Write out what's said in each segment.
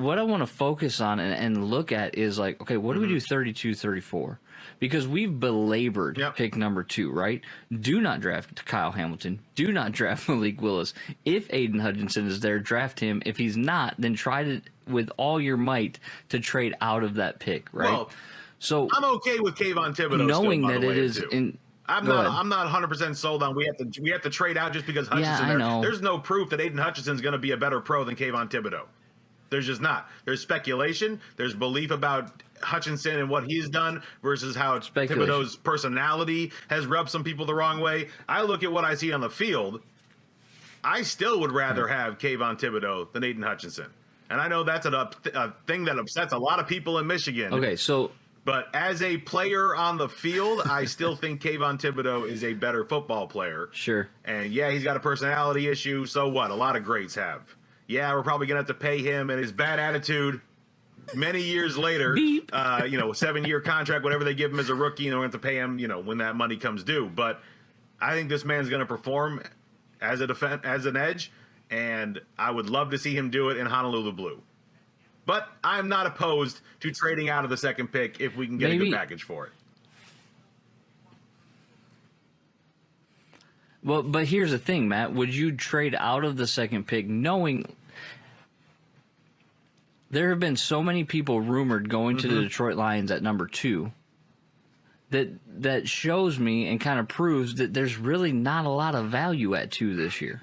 what I want to focus on and look at is like, okay, what do we do 32, 34? Because we've belabored pick number 2, right? Do not draft Kyle Hamilton. Do not draft Malik Willis. If Aiden Hutchinson is there, draft him. If he's not, then try to, with all your might, to trade out of that pick, right? Well, so I'm okay with Kayvon Thibodeaux knowing still, by that the way, it is too. in. I'm not 100% sold on we have to trade out just because Hutchinson. I know. There's no proof that Aiden Hutchinson's going to be a better pro than Kayvon Thibodeaux. There's just not. There's speculation. There's belief about Hutchinson and what he's done versus how Thibodeaux's personality has rubbed some people the wrong way. I look at what I see on the field. I still would rather have Kayvon Thibodeaux than Aiden Hutchinson. And I know that's a thing that upsets a lot of people in Michigan. Okay, so... But as a player on the field, I still think Kayvon Thibodeaux is a better football player. Sure. And, yeah, he's got a personality issue. So what? A lot of greats have. Yeah, we're probably going to have to pay him and his bad attitude many years later. 7-year contract, whatever they give him as a rookie, we're going to have to pay him, when that money comes due. But I think this man's going to perform as an edge, and I would love to see him do it in Honolulu Blue. But I'm not opposed to trading out of the second pick if we can get a good package for it. Well, but here's the thing, Matt. Would you trade out of the second pick knowing there have been so many people rumored going to the Detroit Lions at number 2 that shows me and kind of proves that there's really not a lot of value at 2 this year.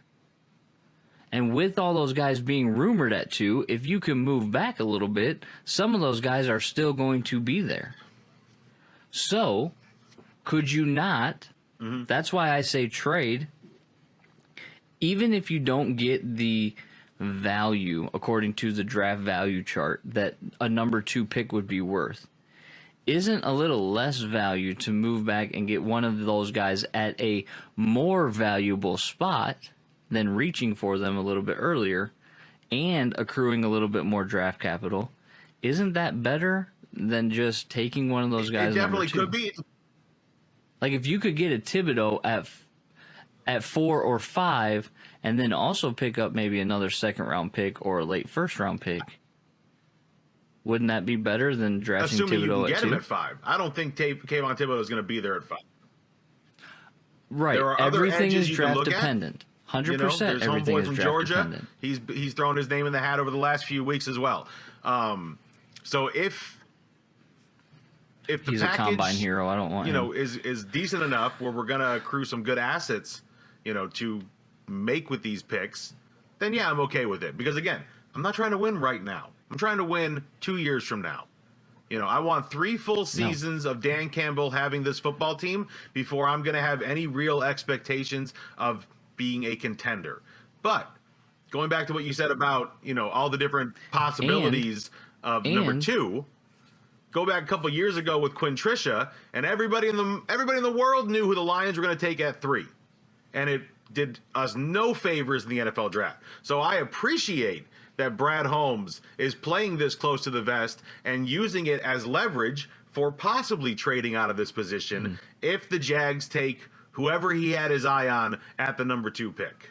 And with all those guys being rumored at 2, if you can move back a little bit, some of those guys are still going to be there. So, could you not? That's why I say trade. Even if you don't get the value, according to the draft value chart, that a number 2 pick would be worth, isn't a little less value to move back and get one of those guys at a more valuable spot than reaching for them a little bit earlier and accruing a little bit more draft capital? Isn't that better than just taking one of those guys? It definitely could be. Like if you could get a Thibodeaux at 4 or 5 and then also pick up maybe another second-round pick or a late first-round pick, wouldn't that be better than drafting Assuming Thibodeaux you can at get 2? him at 5. I don't think Kayvon Thibodeaux is going to be there at 5. Right. There are other Everything edges is you can draft look dependent. 100%. There's Everything homeboy is from draft Georgia. dependent. He's thrown his name in the hat over the last few weeks as well. So if the He's package, a combine hero, I don't want him. is decent enough where we're going to accrue some good assets, to make with these picks, then yeah, I'm okay with it. Because again, I'm not trying to win right now. I'm trying to win 2 years from now. I want 3 full seasons of Dan Campbell having this football team before I'm going to have any real expectations of being a contender. But going back to what you said about, all the different possibilities of number 2, go back a couple years ago with Quinn Trisha, and everybody in the world knew who the Lions were going to take at 3. And it did us no favors in the NFL draft. So I appreciate that Brad Holmes is playing this close to the vest and using it as leverage for possibly trading out of this position if the Jags take whoever he had his eye on at the number 2 pick.